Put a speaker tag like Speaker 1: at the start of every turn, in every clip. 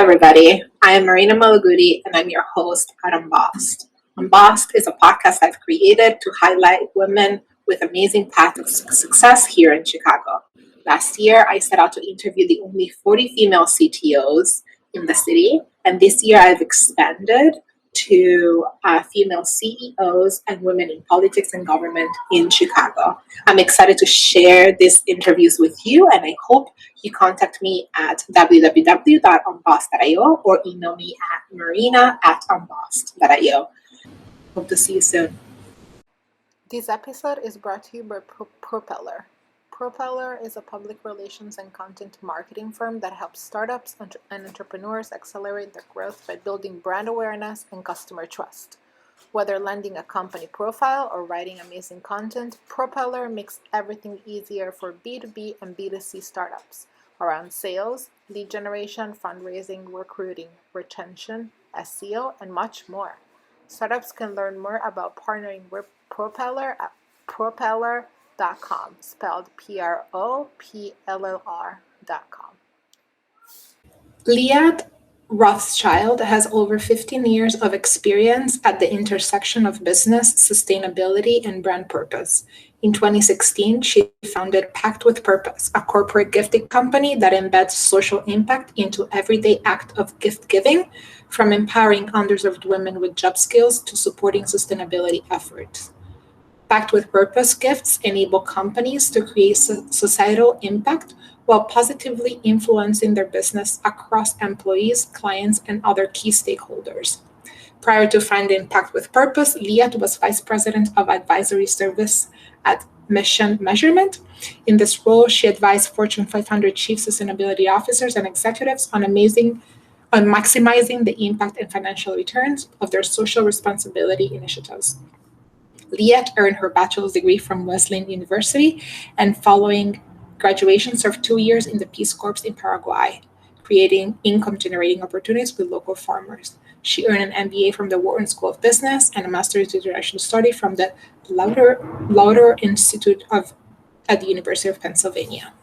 Speaker 1: everybody. I am Marina and I'm your host at UNBOSSED. UNBOSSED is a podcast I've created to highlight women with amazing paths of success here in Chicago. Last year, I set out to interview the only 40 female CTOs in the city, and this year I've expanded to female CEOs and women in politics and government in Chicago. I'm excited to share these interviews with you, and I hope you contact me at www.unbossed.io or email me at marina@unbossed.io. Hope to see you soon. This episode is brought to you by Propeller. Propeller is a public relations and content marketing firm that helps startups and entrepreneurs accelerate their growth by building brand awareness and customer trust. Whether landing a company profile or writing amazing content, Propeller makes everything easier for B2B and B2C startups around sales, lead generation, fundraising, recruiting, retention, SEO, and much more. Startups can learn more about partnering with Propeller at propeller.com, spelled PROPLLR.com. Leeatt Rothschild has over 15 years of experience at the intersection of business, sustainability, and brand purpose. In 2016, she founded Pact with Purpose, a corporate gifting company that embeds social impact into everyday act of gift giving, from empowering underserved women with job skills to supporting sustainability efforts. Pact with Purpose gifts enable companies to create societal impact while positively influencing their business across employees, clients, and other key stakeholders. Prior to founding Pact with Purpose, Leeatt was Vice President of Advisory Service at Mission Measurement. In this role, she advised Fortune 500 chief sustainability officers and executives on maximizing the impact and financial returns of their social responsibility initiatives. Leeatt earned her bachelor's degree from Wesleyan University and following graduation served 2 years in the Peace Corps in Paraguay, creating income-generating opportunities with local farmers. She earned an MBA from the Wharton School of Business and a Master's in International Study from the Lauder Institute at the University of Pennsylvania.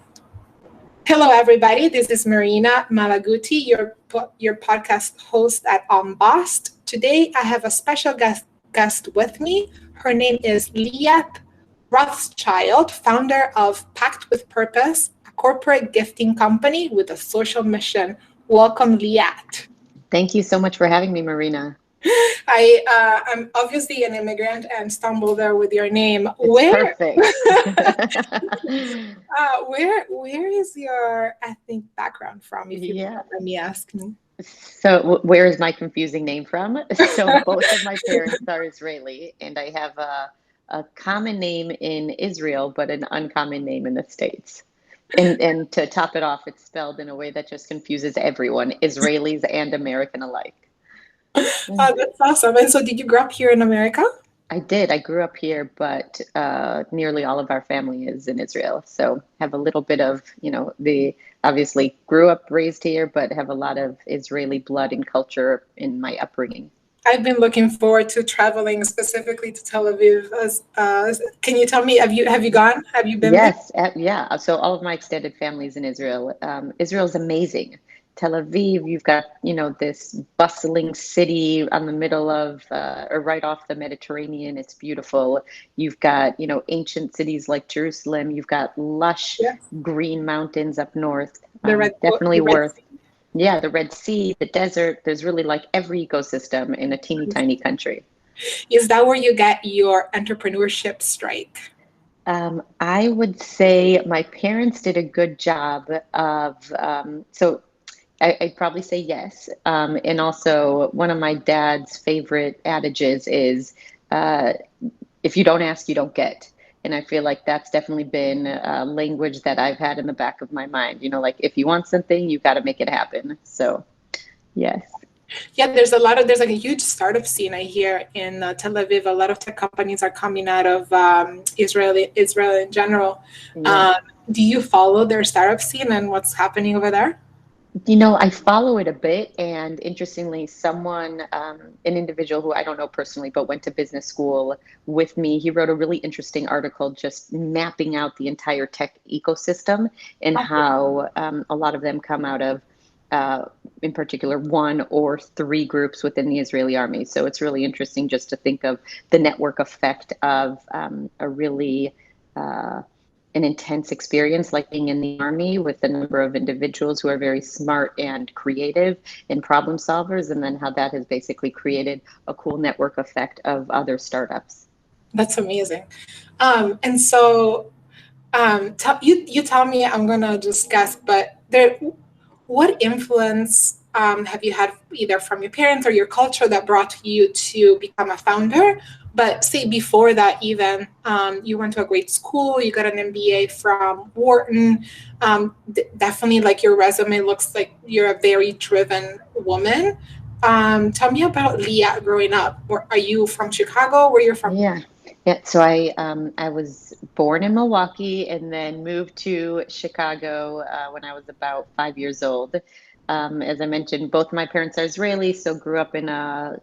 Speaker 1: Hello, everybody. This is Marina Malaguti, your podcast host at UNBOSSED. Today, I have a special guest with me. Her name is Leeatt Rothschild, founder of Pact with Purpose, a corporate gifting company with a social mission. Welcome, Leeatt.
Speaker 2: Thank you so much for having me, Marina.
Speaker 1: I'm obviously an immigrant and stumbled there with your name.
Speaker 2: Perfect.
Speaker 1: Where is your ethnic background from, if you let me ask me?
Speaker 2: So where is my confusing name from? So both of my parents are Israeli, and I have a common name in Israel, but an uncommon name in the States. And to top it off, it's spelled in a way that just confuses everyone, Israelis and American alike.
Speaker 1: Oh, that's awesome. And so did you grow up here in America?
Speaker 2: I did. I grew up here, but nearly all of our family is in Israel. So have a little bit of, obviously grew up, raised here, but have a lot of Israeli blood and culture in my upbringing.
Speaker 1: I've been looking forward to traveling specifically to Tel Aviv. Can you tell me, have you gone? Have you been
Speaker 2: there? Yes, yeah. So all of my extended family is in Israel. Israel's amazing. Tel Aviv, you've got, this bustling city on the middle of, or right off the Mediterranean. It's beautiful. You've got, ancient cities like Jerusalem. You've got lush green mountains up north. Definitely worth. Yeah, the Red Sea, the desert. There's really like every ecosystem in a teeny tiny country.
Speaker 1: Is that where you get your entrepreneurship strike?
Speaker 2: I would say my parents did a good job of, I'd probably say yes. And also one of my dad's favorite adages is, if you don't ask, you don't get. And I feel like that's definitely been a language that I've had in the back of my mind. Like if you want something, you've got to make it happen. So, yes.
Speaker 1: Yeah, there's like a huge startup scene I hear in Tel Aviv. A lot of tech companies are coming out of Israel in general. Yeah. Do you follow their startup scene and what's happening over there?
Speaker 2: I follow it a bit, and interestingly, someone, an individual who I don't know personally, but went to business school with me, he wrote a really interesting article just mapping out the entire tech ecosystem and how a lot of them come out of in particular, one or three groups within the Israeli army. So it's really interesting just to think of the network effect of a really an intense experience like being in the army with a number of individuals who are very smart and creative and problem solvers, and then how that has basically created a cool network effect of other startups.
Speaker 1: That's amazing. And so you tell me, I'm gonna just guess, but what influence have you had either from your parents or your culture that brought you to become a founder? But say before that, even you went to a great school, you got an MBA from Wharton. Definitely, like your resume looks like you're a very driven woman. Tell me about Leeatt growing up. Are you from Chicago? Where you're from?
Speaker 2: Yeah. Yeah, so I was born in Milwaukee and then moved to Chicago when I was about 5 years old. As I mentioned, both my parents are Israeli, so grew up in a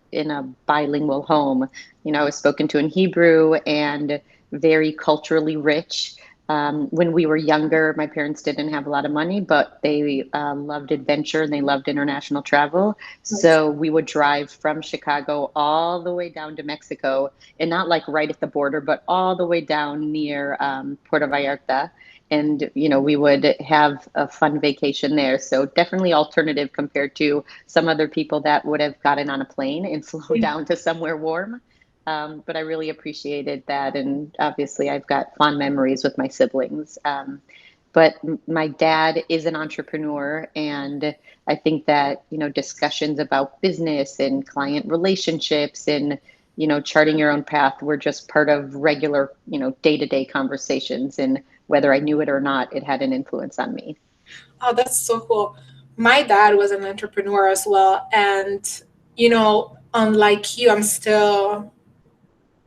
Speaker 2: bilingual home. You know, I was spoken to in Hebrew and very culturally rich. When we were younger, my parents didn't have a lot of money, but they loved adventure and they loved international travel. So we would drive from Chicago all the way down to Mexico, and not like right at the border, but all the way down near Puerto Vallarta. And, you know, we would have a fun vacation there. So definitely alternative compared to some other people that would have gotten on a plane and flown down to somewhere warm. But I really appreciated that. And obviously, I've got fond memories with my siblings. But my dad is an entrepreneur, and I think that, you know, discussions about business and client relationships and, you know, charting your own path were just part of regular, you know, day-to-day conversations. And whether I knew it or not, it had an influence on me.
Speaker 1: Oh, that's so cool. My dad was an entrepreneur as well. And, you know, unlike you, I'm still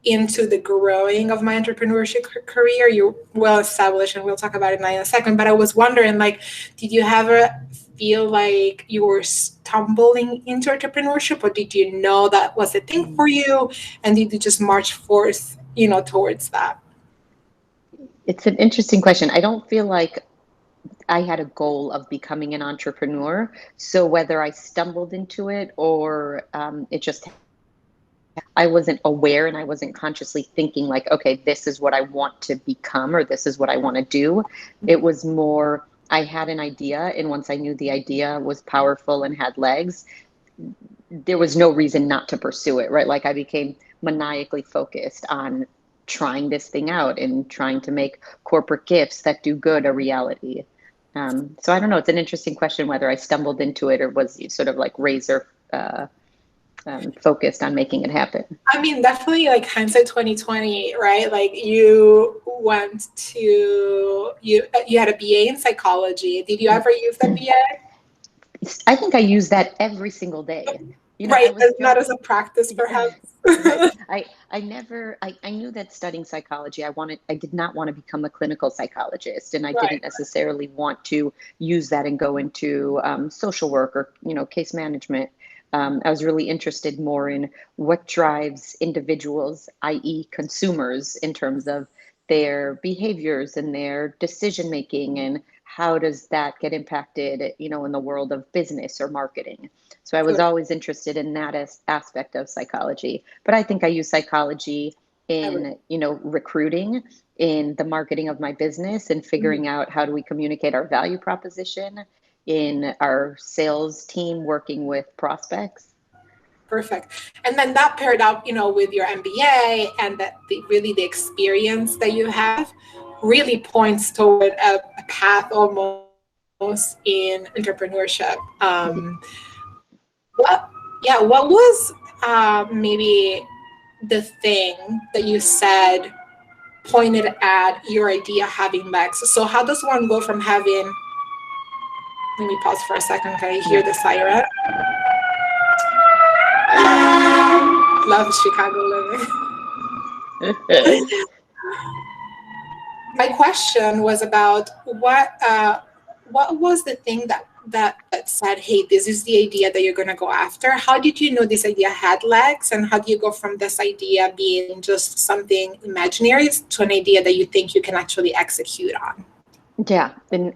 Speaker 1: into the growing of my entrepreneurship career. You're well established, and we'll talk about it in a second. But I was wondering, like, did you ever feel like you were stumbling into entrepreneurship, or did you know that was a thing for you? And did you just march forth, you know, towards that?
Speaker 2: It's an interesting question. I don't feel like I had a goal of becoming an entrepreneur. So whether I stumbled into it or it just, I wasn't aware and I wasn't consciously thinking like, okay, this is what I want to become or this is what I want to do. It was more, I had an idea, and once I knew the idea was powerful and had legs, there was no reason not to pursue it, right? Like I became maniacally focused on trying this thing out and trying to make corporate gifts that do good a reality. So I don't know. It's an interesting question whether I stumbled into it or was sort of like razor focused on making it happen.
Speaker 1: I mean, definitely like hindsight 2020, right? Like you went to you had a BA in psychology. Did you ever use that BA?
Speaker 2: I think I use that every single day. You know,
Speaker 1: Right, not as a practice, perhaps.
Speaker 2: Right. I knew that studying psychology, I did not want to become a clinical psychologist, and I
Speaker 1: Right.
Speaker 2: didn't necessarily want to use that and go into social work or, you know, case management. I was really interested more in what drives individuals, i.e. consumers, in terms of their behaviors and their decision making, and how does that get impacted, you know, in the world of business or marketing. So I was
Speaker 1: Good.
Speaker 2: always interested in that aspect of psychology. But I think I use psychology in, you know, recruiting, in the marketing of my business, and figuring out how do we communicate our value proposition in our sales team working with prospects.
Speaker 1: Perfect. And then that paired up, you know, with your MBA and that really the experience that you have really points toward a path almost in entrepreneurship. What was maybe the thing that you said pointed at your idea having legs? So how does one go from having, let me pause for a second. Can I hear the siren? Love Chicago living. My question was about what was the thing that said, hey, this is the idea that you're going to go after? How did you know this idea had legs, and how do you go from this idea being just something imaginary to an idea that you think you can actually execute on?
Speaker 2: Yeah, and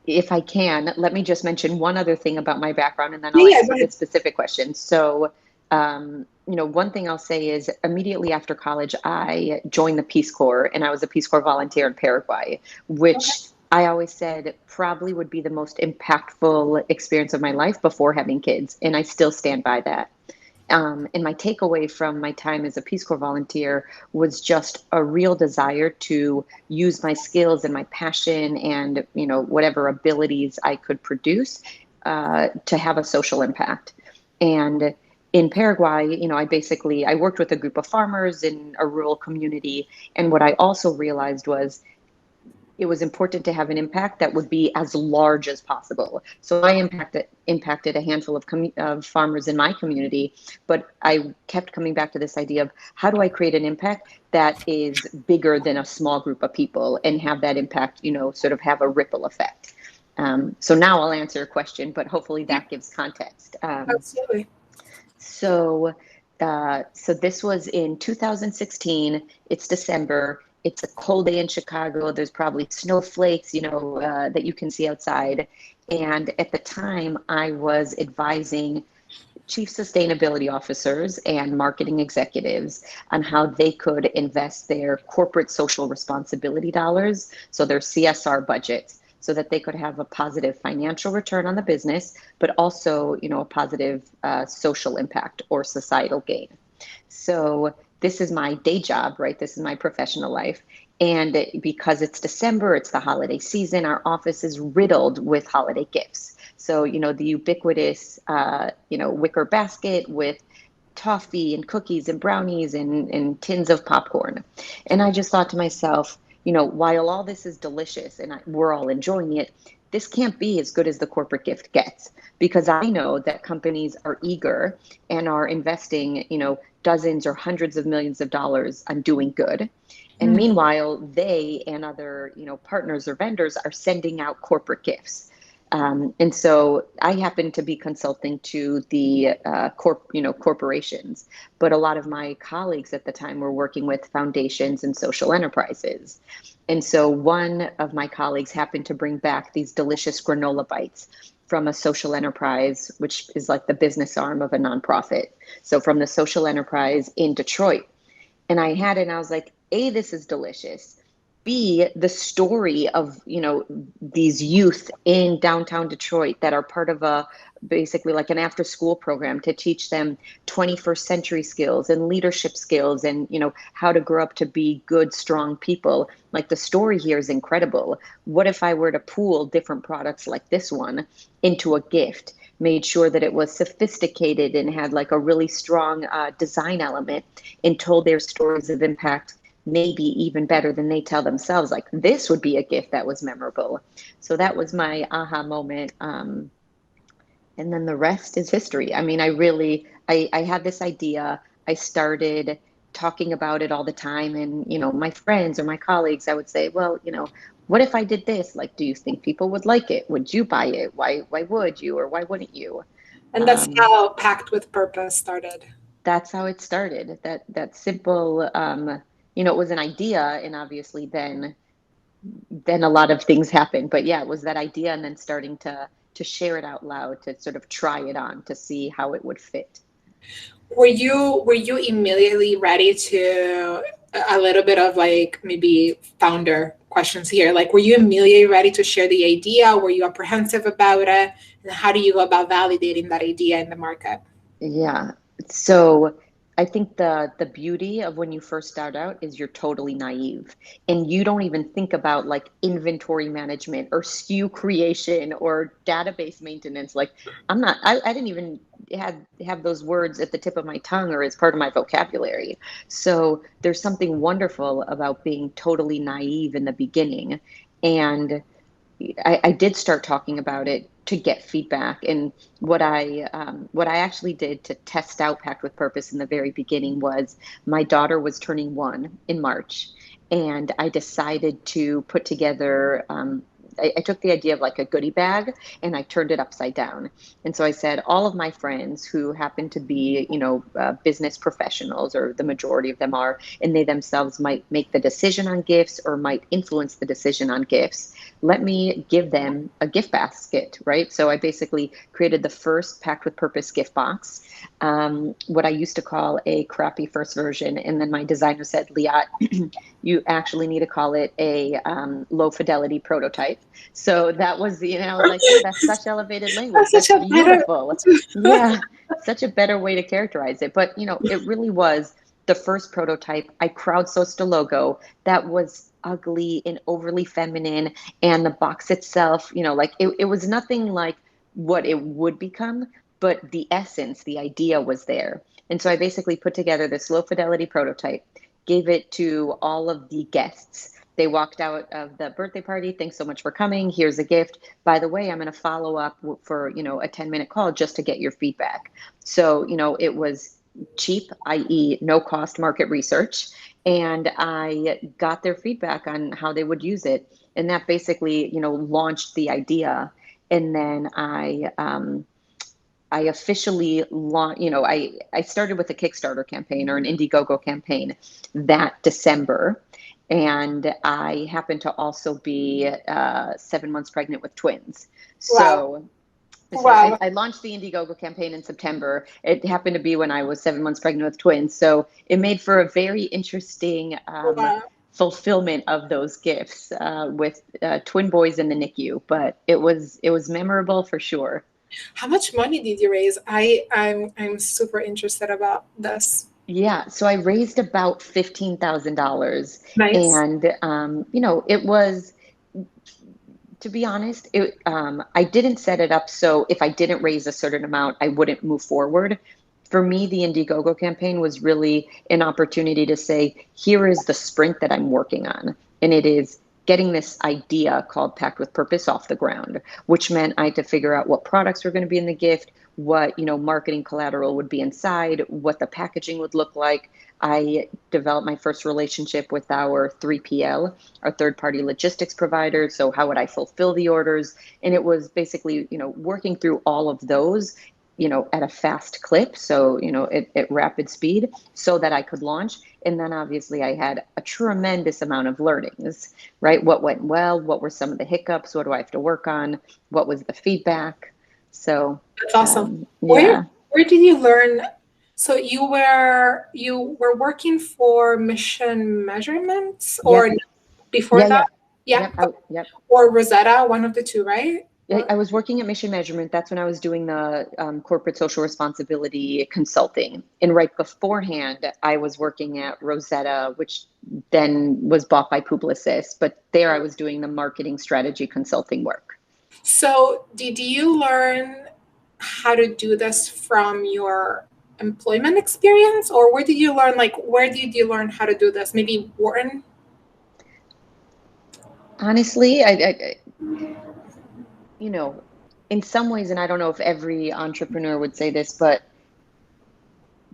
Speaker 2: if I can, let me just mention one other thing about my background, and then I'll
Speaker 1: Yeah, go
Speaker 2: answer the
Speaker 1: ahead.
Speaker 2: specific question. So, one thing I'll say is immediately after college, I joined the Peace Corps, and I was a Peace Corps volunteer in Paraguay,
Speaker 1: Okay.
Speaker 2: which I always said probably would be the most impactful experience of my life before having kids, and I still stand by that. And my takeaway from my time as a Peace Corps volunteer was just a real desire to use my skills and my passion and whatever abilities I could produce to have a social impact. And in Paraguay, I worked with a group of farmers in a rural community, and what I also realized was it was important to have an impact that would be as large as possible. So I impacted a handful of farmers in my community, but I kept coming back to this idea of how do I create an impact that is bigger than a small group of people and have that impact, sort of have a ripple effect. So now I'll answer a question, but hopefully
Speaker 1: Yeah,
Speaker 2: that gives context.
Speaker 1: absolutely.
Speaker 2: So, so this was in 2016. It's December. It's a cold day in Chicago. There's probably snowflakes, that you can see outside. And at the time, I was advising chief sustainability officers and marketing executives on how they could invest their corporate social responsibility dollars, so their CSR budgets, so that they could have a positive financial return on the business, but also, a positive social impact or societal gain. So this is my day job, right? This is my professional life. And because it's December, it's the holiday season, our office is riddled with holiday gifts. So, the ubiquitous, wicker basket with toffee and cookies and brownies and tins of popcorn. And I just thought to myself, while all this is delicious and we're all enjoying it, this can't be as good as the corporate gift gets, because I know that companies are eager and are investing, dozens or hundreds of millions of dollars on doing good. And
Speaker 1: Mm.
Speaker 2: meanwhile, they and other, partners or vendors are sending out corporate gifts. And so I happen to be consulting to the corporations, but a lot of my colleagues at the time were working with foundations and social enterprises. And so one of my colleagues happened to bring back these delicious granola bites from a social enterprise, which is like the business arm of a nonprofit. So from the social enterprise in Detroit. And I had it and I was like, A, this is delicious. B, the story of, these youth in downtown Detroit that are part of a basically like an after school program to teach them 21st century skills and leadership skills and, how to grow up to be good, strong people. Like the story here is incredible. What if I were to pool different products like this one into a gift? Made sure that it was sophisticated and had like a really strong design element and told their stories of impact maybe even better than they tell themselves. Like this would be a gift that was memorable. So that was my aha moment. And then the rest is history. I mean, I had this idea. I started talking about it all the time. And, my friends or my colleagues, I would say, well, what if I did this? Like, do you think people would like it? Would you buy it? Why would you, or why wouldn't you?
Speaker 1: And that's
Speaker 2: Um,
Speaker 1: how Packed with Purpose started.
Speaker 2: that's how it started. That simple, it was an idea, and obviously then a lot of things happened. But yeah, it was that idea, and then starting to share it out loud, to sort of try it on to see how it would fit.
Speaker 1: Were you immediately ready to a little bit of like maybe founder questions here? Like, were you immediately ready to share the idea? Were you apprehensive about it? And how do you go about validating that idea in the market?
Speaker 2: Yeah. So I think the beauty of when you first start out is you're totally naive and you don't even think about like inventory management or SKU creation or database maintenance. Like I didn't even have those words at the tip of my tongue or as part of my vocabulary. So there's something wonderful about being totally naive in the beginning. And I did start talking about it to get feedback. And what I actually did to test out Pact with Purpose in the very beginning was my daughter was turning 1 in March, and I decided to put together I took the idea of like a goodie bag and I turned it upside down. And so I said, all of my friends who happen to be, business professionals, or the majority of them are, and they themselves might make the decision on gifts or might influence the decision on gifts, let me give them a gift basket, right? So I basically created the first Packed with Purpose gift box, what I used to call a crappy first version. And then my designer said, Leeatt, you actually need to call it a low fidelity prototype. So that was, I was like, oh, that's such elevated language.
Speaker 1: That's such
Speaker 2: That's
Speaker 1: a better.
Speaker 2: beautiful. Yeah, such a better way to characterize it. But, it really was the first prototype. I crowdsourced a logo that was ugly and overly feminine. And the box itself, it was nothing like what it would become, but the essence, the idea was there. And so I basically put together this low fidelity prototype, gave it to all of the guests. They walked out of the birthday party. Thanks so much for coming. Here's a gift. By the way, I'm going to follow up for, a 10-minute call just to get your feedback. So, it was cheap, i.e. no cost market research. And I got their feedback on how they would use it. And that basically, launched the idea. And then I officially launched, I started with a Kickstarter campaign or an Indiegogo campaign that December. And I happened to also be 7 months pregnant with twins.
Speaker 1: Wow.
Speaker 2: So
Speaker 1: Wow.
Speaker 2: I launched the Indiegogo campaign in September. It happened to be when I was 7 months pregnant with twins. So it made for a very interesting
Speaker 1: Wow.
Speaker 2: fulfillment of those gifts with twin boys in the NICU. But it was memorable for sure.
Speaker 1: How much money did you raise? I'm super interested about this.
Speaker 2: Yeah, so I raised about $15,000,
Speaker 1: Nice.
Speaker 2: and it was, to be honest, I didn't set it up so if I didn't raise a certain amount, I wouldn't move forward. For me, the Indiegogo campaign was really an opportunity to say, here is the sprint that I'm working on, and it is getting this idea called Packed with Purpose off the ground, which meant I had to figure out what products were going to be in the gift, what marketing collateral would be inside, what the packaging would look like. I developed my first relationship with our 3PL, our third party logistics provider. So how would I fulfill the orders? And it was basically, working through all of those, at a fast clip. So, at rapid speed so that I could launch. And then obviously I had a tremendous amount of learnings, right? What went well? What were some of the hiccups? What do I have to work on? What was the feedback? So
Speaker 1: That's awesome.
Speaker 2: yeah.
Speaker 1: Where did you learn? So you were working for Mission Measurements, or
Speaker 2: Yep.
Speaker 1: before that? Yeah.
Speaker 2: Yep.
Speaker 1: Or Rosetta, one of the two, right?
Speaker 2: I was working at Mission Measurement. That's when I was doing the corporate social responsibility consulting. And right beforehand, I was working at Rosetta, which then was bought by Publicis. But there I was doing the marketing strategy consulting work.
Speaker 1: So did you learn how to do this from your employment experience, or where did you learn, where did you learn how to do this? Maybe Wharton?
Speaker 2: Honestly, in some ways, and I don't know if every entrepreneur would say this, but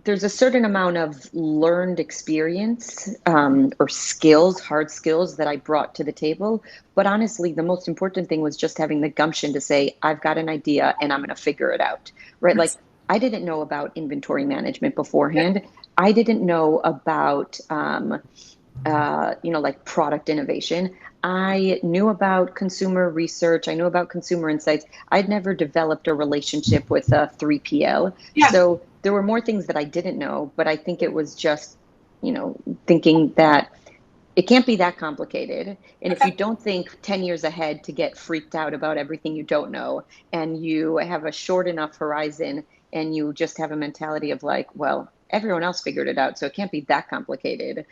Speaker 2: there's a certain amount of learned experience or skills, hard skills that I brought to the table. But honestly, the most important thing was just having the gumption to say, I've got an idea and I'm going to figure it out, right? Like I didn't know about inventory management beforehand. I didn't know about, like product innovation. I knew about consumer research. I knew about consumer insights. I'd never developed a relationship with a 3PL.
Speaker 1: Yeah.
Speaker 2: So there were more things that I didn't know, but I think it was just, thinking that it can't be that complicated. And if you don't think 10 years ahead to get freaked out about everything you don't know, and you have a short enough horizon and you just have a mentality of like, well, everyone else figured it out, so it can't be that complicated.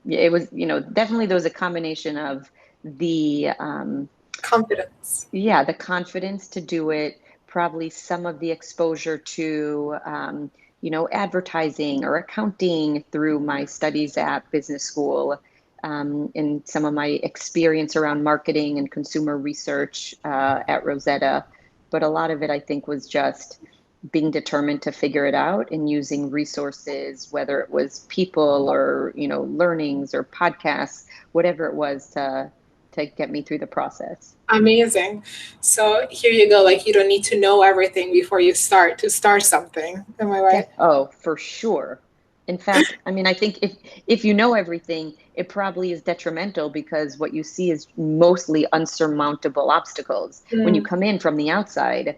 Speaker 2: It was, definitely there was a combination of the
Speaker 1: Confidence.
Speaker 2: yeah, the confidence to do it, probably some of the exposure to advertising or accounting through my studies at business school, and some of my experience around marketing and consumer research at Rosetta. But a lot of it, I think, was just being determined to figure it out and using resources, whether it was people or, learnings or podcasts, whatever it was, to to get me through the process.
Speaker 1: Amazing. So here you go. Like, you don't need to know everything before you start to start something. Am I right?
Speaker 2: Oh, for sure. In fact, I mean, I think if you know everything, it probably is detrimental because what you see is mostly unsurmountable obstacles. When you
Speaker 1: Mm.
Speaker 2: come in from the outside,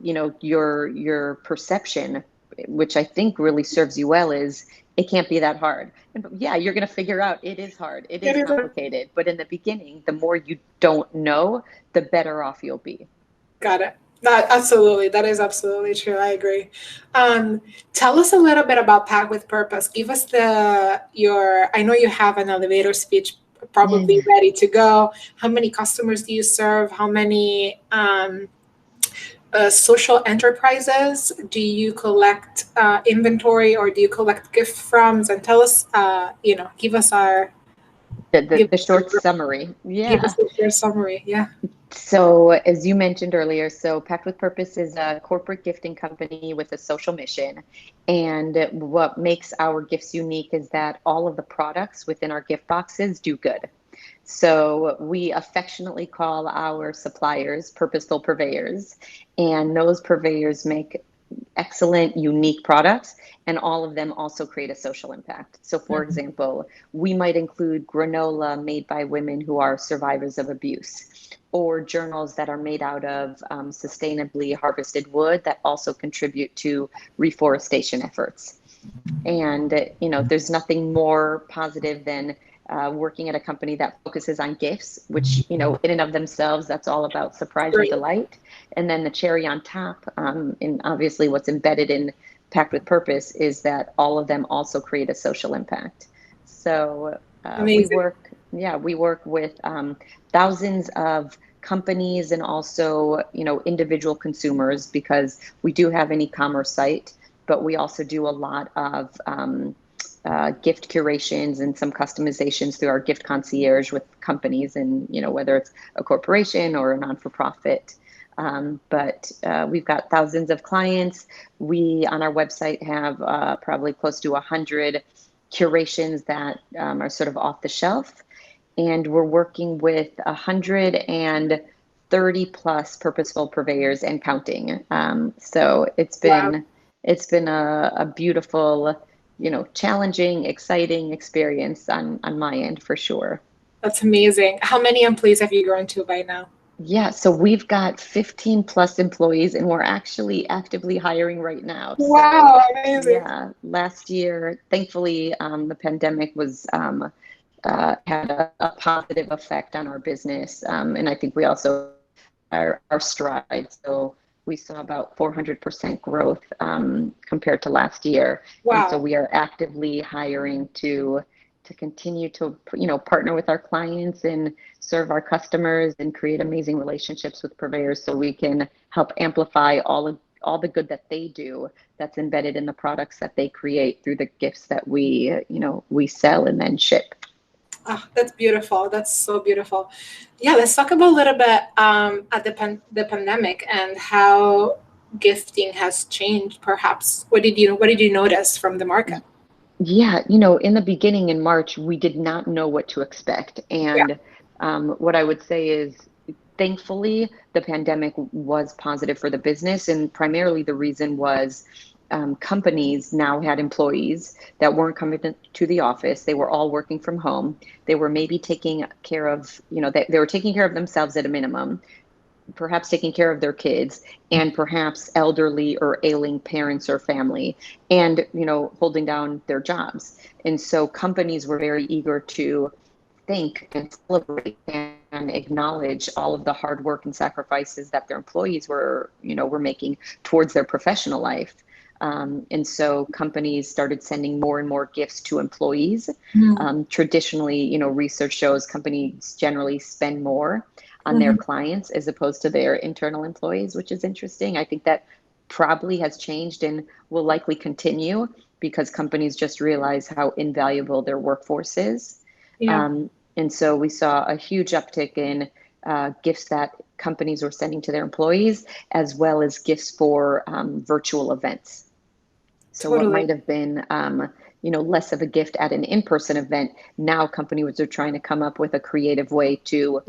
Speaker 2: you know, your perception, which I think really serves you well, is it can't be that hard. And yeah, you're going to figure out it is hard, it is complicated. But in the beginning, the more you don't know, the better off you'll be.
Speaker 1: Got it. That is absolutely true. I agree. Tell us a little bit about Pack with Purpose. Give us I know you have an elevator speech probably ready to go. How many customers do you serve? How many social enterprises do you collect inventory, or do you collect gift from? And tell us, give us
Speaker 2: The short summary.
Speaker 1: give
Speaker 2: Yeah.
Speaker 1: us a short summary. Yeah.
Speaker 2: So, as you mentioned earlier, so Pact with Purpose is a corporate gifting company with a social mission. And what makes our gifts unique is that all of the products within our gift boxes do good. So, we affectionately call our suppliers purposeful purveyors, and those purveyors make excellent, unique products, and all of them also create a social impact. So, for example, we might include granola made by women who are survivors of abuse, or journals that are made out of sustainably harvested wood that also contribute to reforestation efforts. And, you know, there's nothing more positive than working at a company that focuses on gifts, which, you know, in and of themselves, that's all about surprise and
Speaker 1: Great.
Speaker 2: delight. And then the cherry on top, and obviously what's embedded in Pact with Purpose is that all of them also create a social impact. So
Speaker 1: Amazing.
Speaker 2: we work with thousands of companies and also, you know, individual consumers, because we do have an e-commerce site, but we also do a lot of gift curations and some customizations through our gift concierge with companies, and, you know, whether it's a corporation or a non-for-profit. But we've got thousands of clients. We on our website have probably close to 100 curations that are sort of off the shelf, and we're working with 130 plus purposeful purveyors and counting. So
Speaker 1: Wow.
Speaker 2: it's been a beautiful, you know, challenging, exciting experience on my end for sure.
Speaker 1: That's amazing. How many employees have you grown to by now?
Speaker 2: Yeah, so we've got 15 plus employees, and we're actually actively hiring right now. So
Speaker 1: Wow, amazing.
Speaker 2: yeah, last year, thankfully, the pandemic was had a positive effect on our business, and I think we also our stride. So we saw about 400% growth compared to last year, and so
Speaker 1: Wow.
Speaker 2: we are actively hiring to continue to, you know, partner with our clients and serve our customers and create amazing relationships with purveyors, so we can help amplify all the good that they do that's embedded in the products that they create through the gifts that we sell and then ship.
Speaker 1: Oh, that's beautiful. That's so beautiful. Yeah, let's talk about a little bit at the pandemic and how gifting has changed. Perhaps what did you notice from the market?
Speaker 2: Yeah, you know, in the beginning in March, we did not know what to expect.
Speaker 1: Yeah.
Speaker 2: And what I would say is, thankfully, the pandemic was positive for the business. And primarily the reason was companies now had employees that weren't coming to the office. They were all working from home. They were maybe taking care of, you know, they were taking care of themselves at a minimum, perhaps taking care of their kids, and perhaps elderly or ailing parents or family, and, you know, holding down their jobs. And so companies were very eager to thank and celebrate and acknowledge all of the hard work and sacrifices that their employees were making towards their professional life. And so companies started sending more and more gifts to employees. Traditionally, you know, research shows companies generally spend more on their
Speaker 1: Mhm.
Speaker 2: clients as opposed to their internal employees, which is interesting. I think that probably has changed and will likely continue because companies just realize how invaluable their workforce is.
Speaker 1: Yeah,
Speaker 2: And so we saw a huge uptick in gifts that companies were sending to their employees, as well as gifts for virtual events. So what
Speaker 1: totally.
Speaker 2: might have been, less of a gift at an in-person event. Now companies are trying to come up with a creative way to,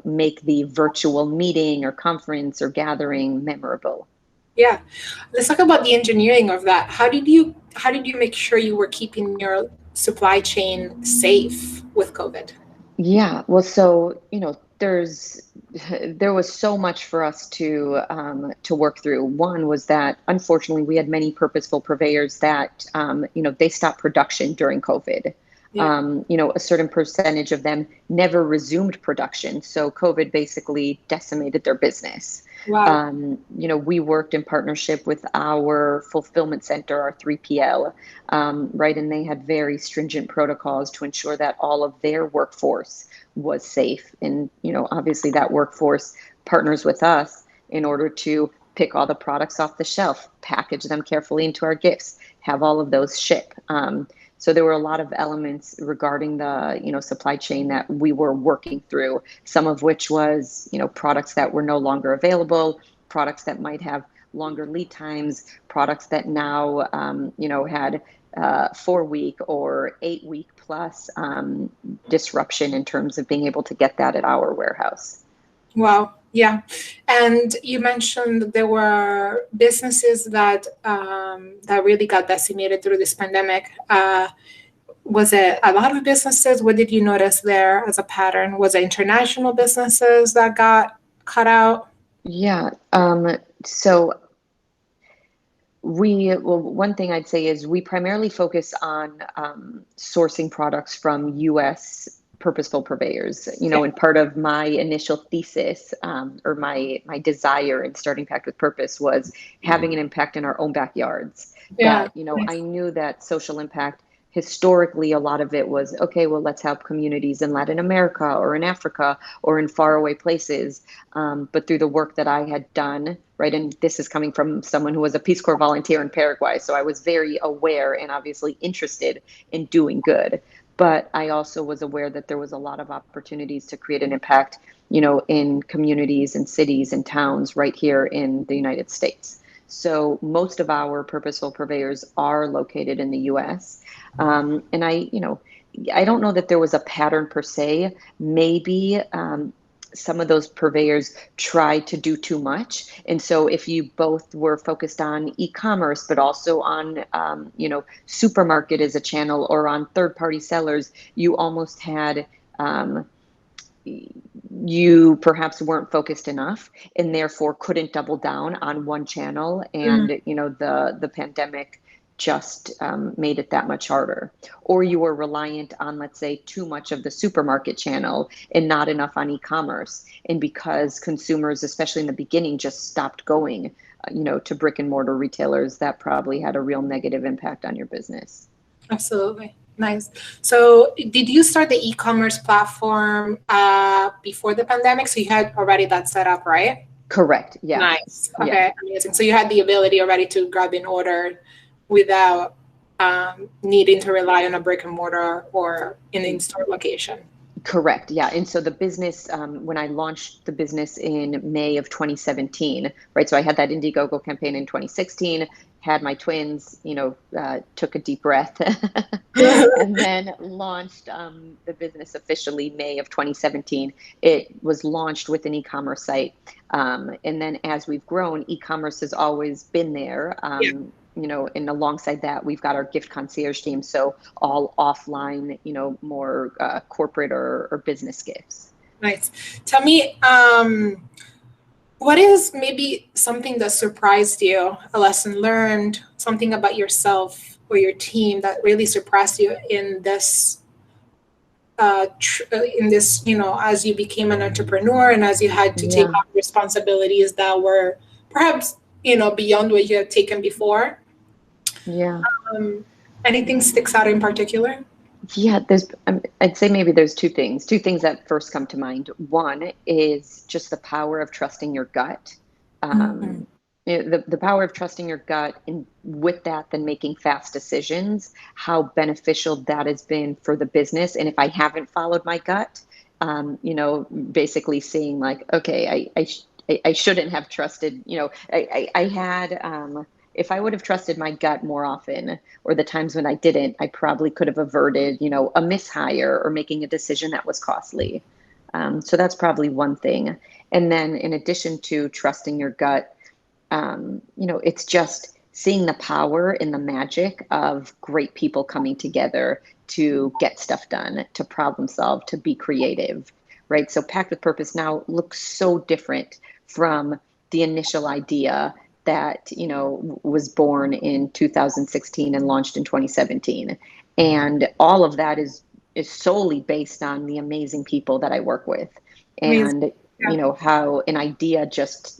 Speaker 2: make the virtual meeting or conference or gathering memorable.
Speaker 1: Yeah. Let's talk about the engineering of that. How did you make sure you were keeping your supply chain safe with COVID?
Speaker 2: Yeah, well, so there was so much for us to work through. One was that unfortunately we had many purposeful purveyors that they stopped production during COVID.
Speaker 1: Yeah.
Speaker 2: A certain percentage of them never resumed production, so COVID basically decimated their business.
Speaker 1: Wow.
Speaker 2: We worked in partnership with our fulfillment center, our 3PL, right? And they had very stringent protocols to ensure that all of their workforce was safe. And, obviously that workforce partners with us in order to pick all the products off the shelf, package them carefully into our gifts, have all of those ship. So there were a lot of elements regarding the, supply chain that we were working through, some of which was, products that were no longer available, products that might have longer lead times, products that now, had 4 week or 8 week plus disruption in terms of being able to get that at our warehouse.
Speaker 1: Wow. Yeah. And you mentioned that there were businesses that really got decimated through this pandemic. Was it a lot of businesses? What did you notice there as a pattern? Was it international businesses that got cut out?
Speaker 2: Yeah. So one thing I'd say is we primarily focus on sourcing products from U.S. purposeful purveyors.
Speaker 1: Yeah.
Speaker 2: And part of my initial thesis or my desire in starting Pact with Purpose was having an impact in our own backyards.
Speaker 1: Yeah.
Speaker 2: That, I knew that social impact, historically, a lot of it was, okay, well, let's help communities in Latin America or in Africa or in faraway places. But through the work that I had done, right, and this is coming from someone who was a Peace Corps volunteer in Paraguay, so I was very aware and obviously interested in doing good. But I also was aware that there was a lot of opportunities to create an impact, in communities and cities and towns right here in the United States. So most of our purposeful purveyors are located in the U.S. And I don't know that there was a pattern per se. Maybe some of those purveyors tried to do too much. And so if you both were focused on e-commerce, but also on, supermarket as a channel or on third-party sellers, you almost had, you perhaps weren't focused enough and therefore couldn't double down on one channel. And, the pandemic just made it that much harder. Or you were reliant on, let's say, too much of the supermarket channel and not enough on e-commerce. And because consumers, especially in the beginning, just stopped going, to brick and mortar retailers, that probably had a real negative impact on your business.
Speaker 1: Absolutely. Nice. So did you start the e-commerce platform before the pandemic? So you had already that set up, right?
Speaker 2: Correct. Yeah.
Speaker 1: Nice. Okay.
Speaker 2: Yeah.
Speaker 1: Amazing. So you had the ability already to grab an order without needing to rely on a brick and mortar or an in-store location.
Speaker 2: Correct. Yeah. And so the business, when I launched the business in May of 2017, right? So I had that Indiegogo campaign in 2016, had my twins, took a deep breath and then launched the business officially May of 2017. It was launched with an e-commerce site. And then as we've grown, e-commerce has always been there.
Speaker 1: Yeah.
Speaker 2: And alongside that, we've got our gift concierge team. So all offline, more corporate or business gifts.
Speaker 1: Nice. Tell me, what is maybe something that surprised you, a lesson learned, something about yourself or your team that really surprised you in this, as you became an entrepreneur and as you had to take on responsibilities that were perhaps, beyond what you had taken before?
Speaker 2: Yeah.
Speaker 1: Anything sticks out in particular?
Speaker 2: Yeah, I'd say maybe there's two things that first come to mind. One is just the power of trusting your gut. The power of trusting your gut, and with that, then making fast decisions, how beneficial that has been for the business. And if I haven't followed my gut, basically seeing like, okay, I shouldn't have trusted, I had, if I would have trusted my gut more often, or the times when I didn't, I probably could have averted, a mishire or making a decision that was costly. So that's probably one thing. And then in addition to trusting your gut, it's just seeing the power and the magic of great people coming together to get stuff done, to problem solve, to be creative, right? So Packed with Purpose now looks so different from the initial idea that, was born in 2016 and launched in 2017. And all of that is solely based on the amazing people that I work with.
Speaker 1: Amazing.
Speaker 2: And,
Speaker 1: Yeah.
Speaker 2: how an idea just,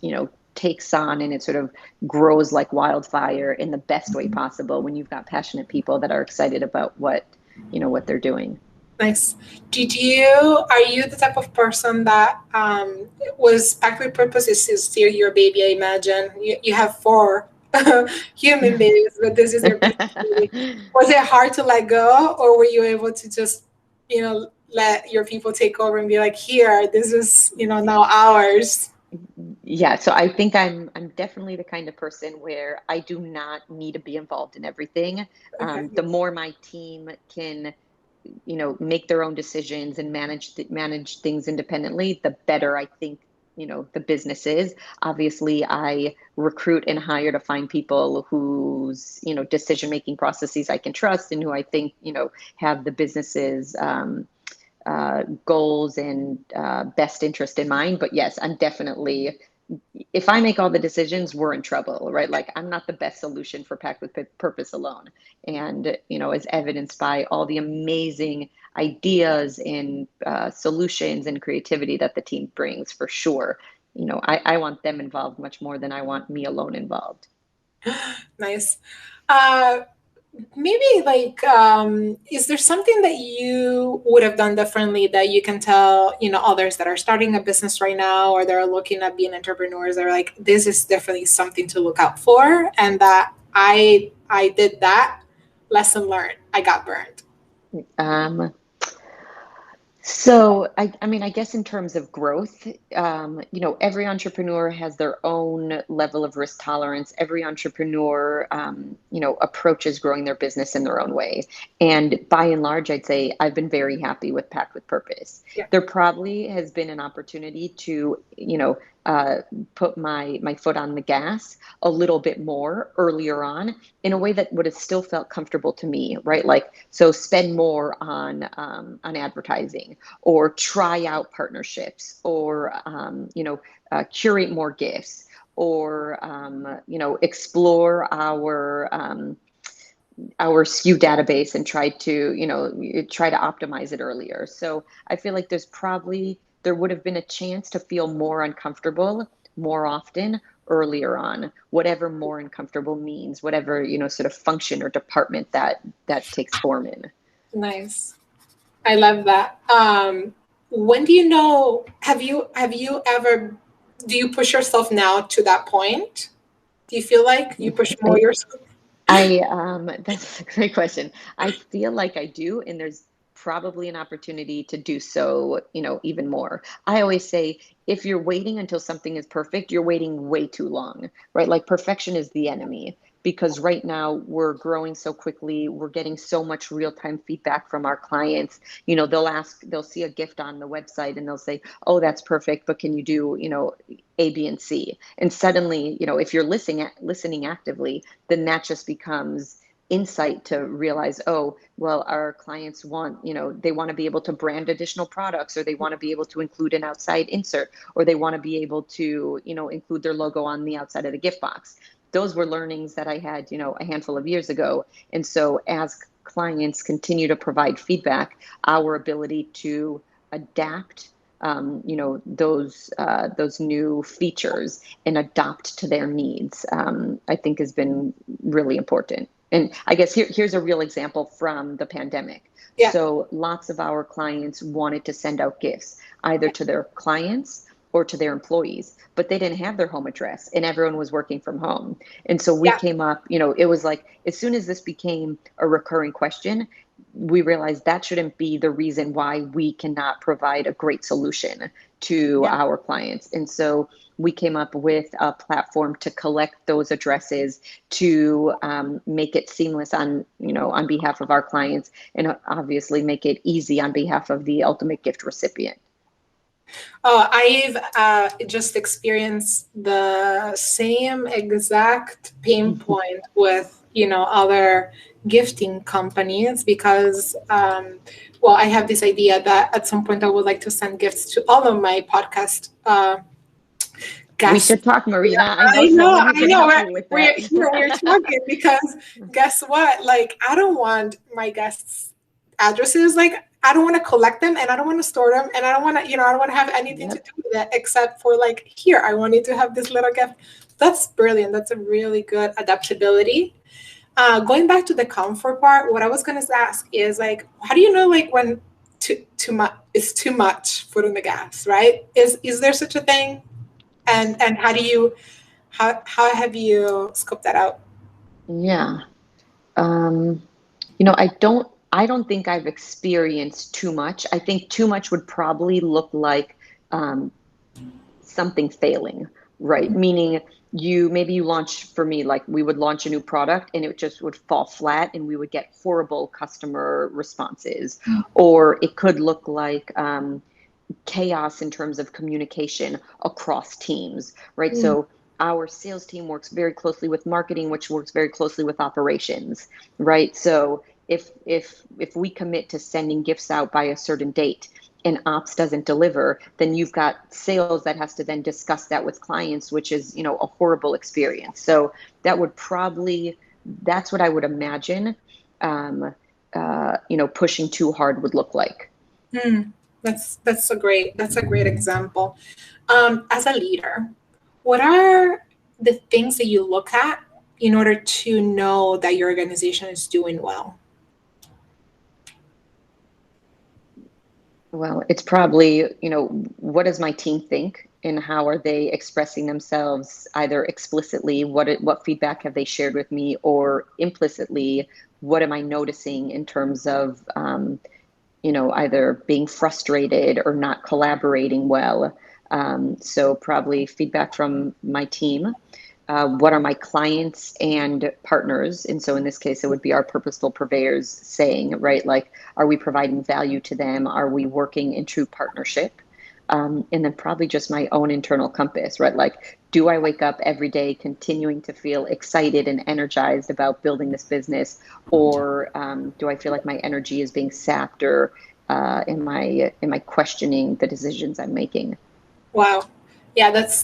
Speaker 2: takes on and it sort of grows like wildfire in the best way possible when you've got passionate people that are excited about what they're doing.
Speaker 1: Nice. Are you the type of person that was Packed with Purpose is still your baby, I imagine? You have four human babies, but this is your baby. Was it hard to let go, or were you able to just, let your people take over and be like, here, this is, now ours?
Speaker 2: Yeah, so I think I'm definitely the kind of person where I do not need to be involved in everything.
Speaker 1: Okay.
Speaker 2: The more my team can, make their own decisions and manage things independently, the better I think, the business is. Obviously, I recruit and hire to find people whose, decision-making processes I can trust and who I think, have the business's goals and best interest in mind. But yes, I'm definitely, if I make all the decisions, we're in trouble, right? Like I'm not the best solution for Packed with Purpose alone. And, as evidenced by all the amazing ideas and solutions and creativity that the team brings, for sure. I want them involved much more than I want me alone involved.
Speaker 1: Nice. Maybe is there something that you would have done differently that you can tell, others that are starting a business right now, or they're looking at being entrepreneurs? They're like, this is definitely something to look out for, and that I did that. Lesson learned. I got burned.
Speaker 2: So I guess in terms of growth, every entrepreneur has their own level of risk tolerance. Every entrepreneur, approaches growing their business in their own way. And by and large, I'd say I've been very happy with Packed with Purpose.
Speaker 1: Yeah.
Speaker 2: There probably has been an opportunity to, put my foot on the gas a little bit more earlier on in a way that would have still felt comfortable to me, right? Like, so spend more on advertising, or try out partnerships, or curate more gifts, or explore our SKU database and try to optimize it earlier. So I feel like there would have been a chance to feel more uncomfortable more often earlier on, whatever more uncomfortable means, whatever, sort of function or department that takes form in.
Speaker 1: Nice. I love that. When do you know? Have you ever? Do you push yourself now to that point? Do you feel like you push more yourself?
Speaker 2: That's a great question. I feel like I do, and there's probably an opportunity to do so, even more. I always say, if you're waiting until something is perfect, you're waiting way too long, right? Like perfection is the enemy, because right now we're growing so quickly. We're getting so much real-time feedback from our clients. They'll see a gift on the website and they'll say, "Oh, that's perfect, but can you do, A, B, and C?" And suddenly, if you're listening actively, then that just becomes insight to realize, oh, well, our clients want, they want to be able to brand additional products, or they want to be able to include an outside insert, or they want to be able to, include their logo on the outside of the gift box. Those were learnings that I had, a handful of years ago. And so as clients continue to provide feedback, our ability to adapt those new features and adopt to their needs, I think has been really important. And I guess here's a real example from the pandemic.
Speaker 1: Yeah.
Speaker 2: So lots of our clients wanted to send out gifts either to their clients or to their employees, but they didn't have their home address and everyone was working from home. And so we came up, it was like, as soon as this became a recurring question, we realized that shouldn't be the reason why we cannot provide a great solution to our clients. And so we came up with a platform to collect those addresses, to make it seamless on, on behalf of our clients, and obviously make it easy on behalf of the ultimate gift recipient.
Speaker 1: Oh, I've just experienced the same exact pain point with, other gifting companies because, well, I have this idea that at some point I would like to send gifts to all of my podcast guests.
Speaker 2: We should talk, Marina. I know someone who can help you with that.
Speaker 1: We're talking because guess what? Like, I don't want my guests' addresses. Like, I don't want to collect them and I don't want to store them and I don't want to, I don't want to have anything to do with it except for like, here, I want you to have this little gift. That's brilliant. That's a really good adaptability. Going back to the comfort part, what I was going to ask is like, how do you know like when too much is too much foot on the gas, right? Is there such a thing? And how do you, how have you scoped that out?
Speaker 2: Yeah. I don't think I've experienced too much. I think too much would probably look like something failing, right? Meaning maybe you launch, for me, like we would launch a new product and it just would fall flat and we would get horrible customer responses. Or it could look like chaos in terms of communication across teams, right? So our sales team works very closely with marketing, which works very closely with operations, right? So if we commit to sending gifts out by a certain date and ops doesn't deliver, then you've got sales that has to then discuss that with clients, which is, a horrible experience. So that's what I would imagine, pushing too hard would look like.
Speaker 1: That's a great example. As a leader, what are the things that you look at in order to know that your organization is doing well?
Speaker 2: Well, it's probably, what does my team think and how are they expressing themselves, either explicitly, what feedback have they shared with me, or implicitly, what am I noticing in terms of, either being frustrated or not collaborating well. So probably feedback from my team. What are my clients and partners? And so in this case, it would be our purposeful purveyors saying, right, like, are we providing value to them? Are we working in true partnership? And then probably just my own internal compass, right? Like, do I wake up every day continuing to feel excited and energized about building this business? Or do I feel like my energy is being sapped, or am I questioning the decisions I'm making?
Speaker 1: Wow. Yeah, that's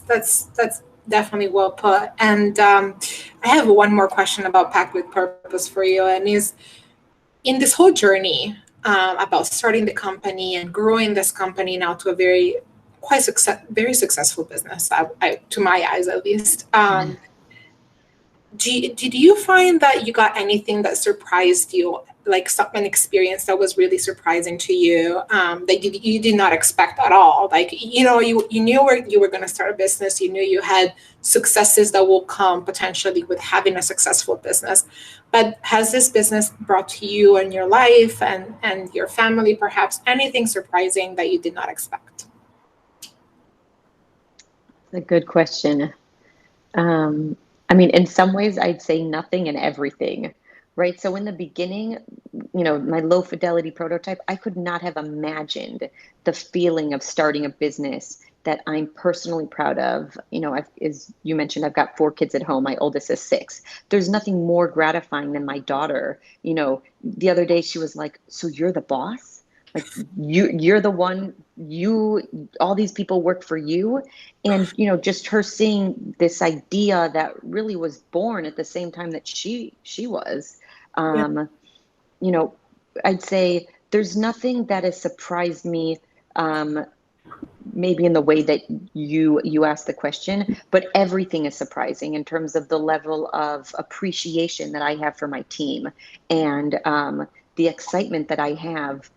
Speaker 1: definitely well put. And I have one more question about Packed with Purpose for you, and is in this whole journey about starting the company and growing this company now to a very successful business, to my eyes at least. Did you find that you got anything that surprised you, like an experience that was really surprising to you, that you did not expect at all? Like, you knew you were going to start a business, you knew you had successes that will come potentially with having a successful business. But has this business brought to you and your life and your family perhaps anything surprising that you did not expect?
Speaker 2: A good question. In some ways, I'd say nothing and everything, right? So in the beginning, my low fidelity prototype, I could not have imagined the feeling of starting a business that I'm personally proud of. As you mentioned, I've got 4 kids at home. My oldest is 6. There's nothing more gratifying than my daughter. The other day she was like, "So you're the boss? Like you're the one, all these people work for you." And, just her seeing this idea that really was born at the same time that she was, I'd say there's nothing that has surprised me, maybe in the way that you asked the question, but everything is surprising in terms of the level of appreciation that I have for my team, and the excitement that I have,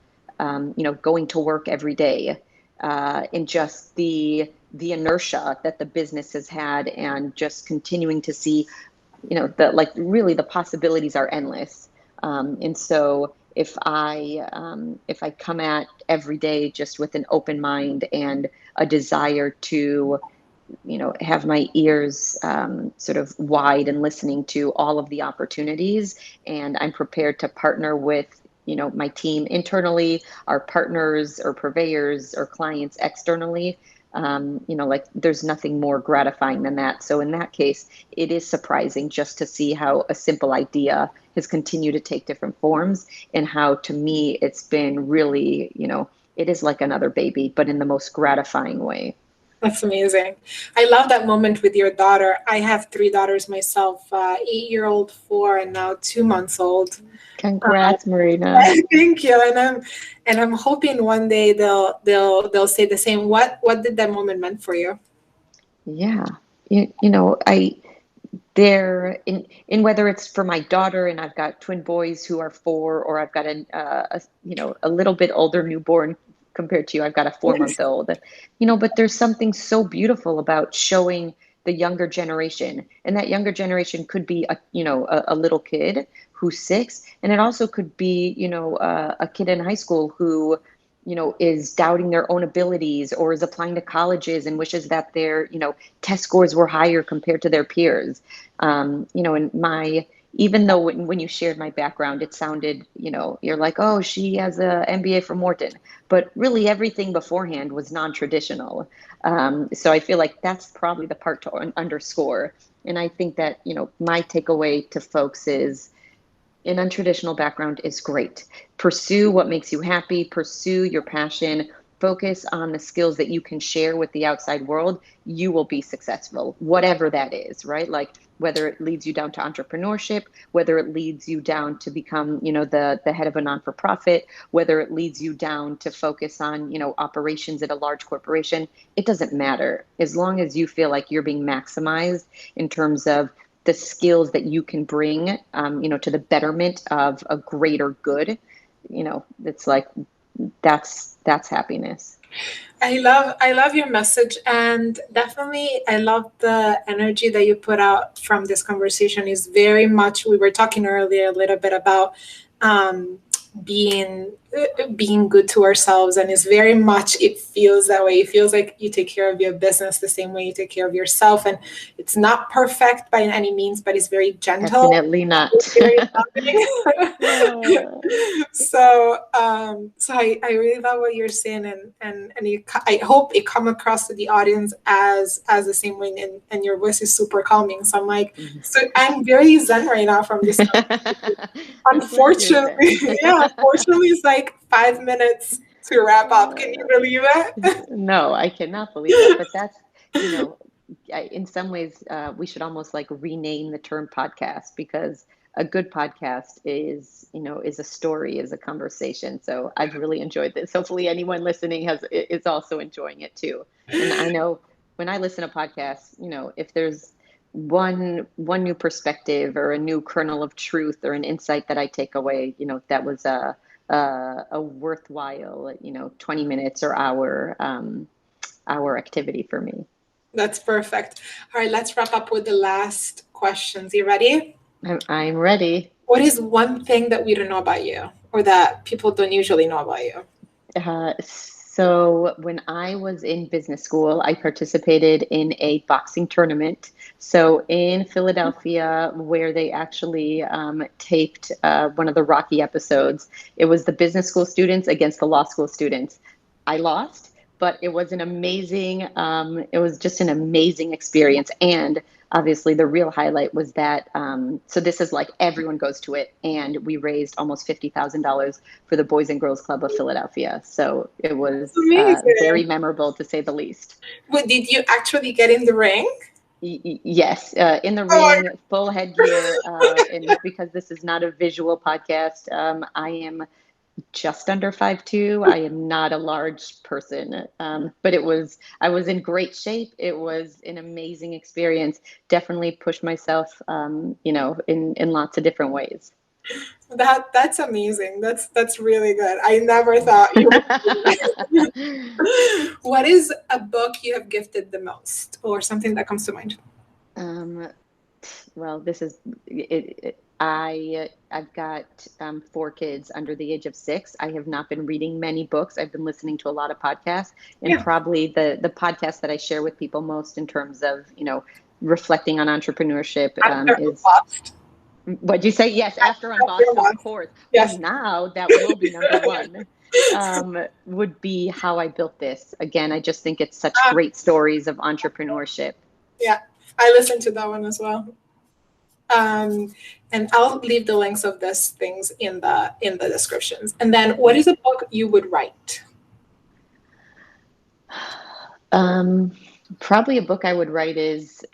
Speaker 2: going to work every day, and just the inertia that the business has had, and just continuing to see, really the possibilities are endless. And so if I come at every day just with an open mind and a desire to, have my ears sort of wide and listening to all of the opportunities, and I'm prepared to partner with, my team internally, our partners or purveyors or clients externally. Like there's nothing more gratifying than that. So in that case, it is surprising just to see how a simple idea has continued to take different forms, and how, to me, it's been really, it is like another baby, but in the most gratifying way.
Speaker 1: That's amazing. I love that moment with your daughter. I have three daughters myself, 8-year-old, 4, and now 2 months old.
Speaker 2: Congrats, Marina.
Speaker 1: Thank you. And I'm hoping one day they'll say the same. What did that moment meant for you?
Speaker 2: Yeah. I there in whether it's for my daughter, and I've got twin boys who are 4, or I've got a little bit older newborn compared to you. I've got a 4-month-old, but there's something so beautiful about showing the younger generation, and that younger generation could be a little kid who's 6, and it also could be a kid in high school who is doubting their own abilities, or is applying to colleges and wishes that their test scores were higher compared to their peers. And even though when you shared my background, it sounded, you're like, oh, she has a MBA from Wharton, but really everything beforehand was non-traditional. So I feel like that's probably the part to underscore. And I think that, my takeaway to folks is, an untraditional background is great. Pursue what makes you happy, pursue your passion, focus on the skills that you can share with the outside world. You will be successful, whatever that is, right? Like whether it leads you down to entrepreneurship, whether it leads you down to become, the head of a non-for-profit, whether it leads you down to focus on, operations at a large corporation, it doesn't matter. As long as you feel like you're being maximized in terms of the skills that you can bring, to the betterment of a greater good, it's like, that's happiness.
Speaker 1: I love your message, and definitely I love the energy that you put out from this conversation. Is very much, we were talking earlier a little bit about um, being good to ourselves, and it's very much, it feels that way. It feels like you take care of your business the same way you take care of yourself, and it's not perfect by any means, but it's very gentle.
Speaker 2: Definitely not.
Speaker 1: It's very loving. So I really love what you're saying, and I hope it come across to the audience as the same way, and your voice is super calming. So I'm like, so I'm very zen right now from this. Unfortunately, yeah, unfortunately, it's like 5 minutes to wrap up. Can you believe it?
Speaker 2: No, I cannot believe it. But that's, in some ways, we should almost like rename the term podcast, because a good podcast is a story, is a conversation. So I've really enjoyed this. Hopefully anyone listening is also enjoying it too. And I know when I listen to podcasts, if there's one new perspective or a new kernel of truth or an insight that I take away, that was a worthwhile, 20 minutes or hour activity for me.
Speaker 1: That's perfect. All right, let's wrap up with the last questions. You ready?
Speaker 2: I'm ready.
Speaker 1: What is one thing that we don't know about you, or that people don't usually know about you?
Speaker 2: So when I was in business school, I participated in a boxing tournament. So in Philadelphia, where they actually taped one of the Rocky episodes, it was the business school students against the law school students. I lost, but it was it was just an amazing experience. And obviously the real highlight was that, so this is like everyone goes to it, and we raised almost $50,000 for the Boys and Girls Club of Philadelphia. So it was very memorable, to say the least.
Speaker 1: But did you actually get in the ring?
Speaker 2: Yes, in the ring, full headgear. And because this is not a visual podcast, I am just under 5'2". I am not a large person, but I was in great shape. It was an amazing experience. Definitely pushed myself, in lots of different ways.
Speaker 1: That's amazing. That's really good. I never thought you would. What is a book you have gifted the most, or something that comes to mind?
Speaker 2: Well, this is it. I've got 4 kids under the age of 6. I have not been reading many books. I've been listening to a lot of podcasts, and
Speaker 1: Yeah.
Speaker 2: probably the podcast that I share with people most in terms of, reflecting on entrepreneurship is,
Speaker 1: Unbossed.
Speaker 2: what'd you say? Yes, After
Speaker 1: After
Speaker 2: Unbossed, of
Speaker 1: Unbossed.
Speaker 2: course. Well,
Speaker 1: Yes.
Speaker 2: now that will be number one. Would be How I Built This. Again, I just think it's such great stories of entrepreneurship.
Speaker 1: Yeah, I listened to that one as well. And I'll leave the links of these things in the descriptions. And then, what is a book you would write?
Speaker 2: Probably a book I would write is,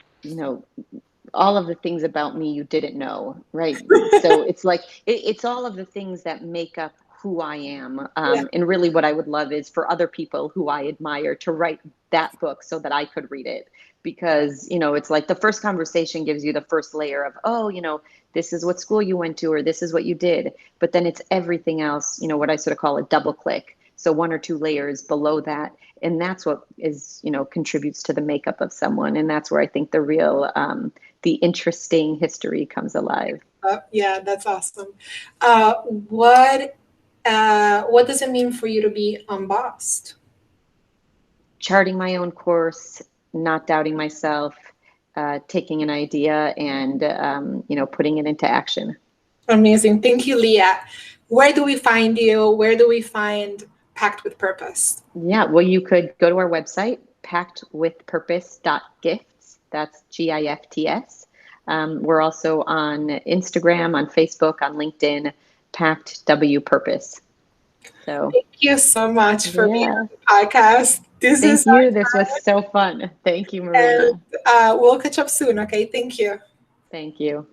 Speaker 2: all of the things about me you didn't know, right? So it's like it's all of the things that make up who I am.
Speaker 1: Yeah.
Speaker 2: And really what I would love is for other people who I admire to write that book so that I could read it. Because, it's like the first conversation gives you the first layer of, oh, this is what school you went to, or this is what you did. But then it's everything else, what I sort of call a double click. So 1 or 2 layers below that. And that's what is, contributes to the makeup of someone. And that's where I think the real, the interesting history comes alive.
Speaker 1: Yeah, that's awesome. What does it mean for you to be unbossed?
Speaker 2: Charting my own course, not doubting myself, taking an idea and, putting it into action.
Speaker 1: Amazing. Thank you, Leeatt. Where do we find you? Where do we find Packed with Purpose?
Speaker 2: Yeah, well, you could go to our website, packedwithpurpose.gifts. That's GIFTS. We're also on Instagram, on Facebook, on LinkedIn, Packed W Purpose. So
Speaker 1: thank you so much for being on the podcast.
Speaker 2: Thank you. This was so fun. Thank you, Marina.
Speaker 1: And we'll catch up soon. Okay. Thank you.
Speaker 2: Thank you.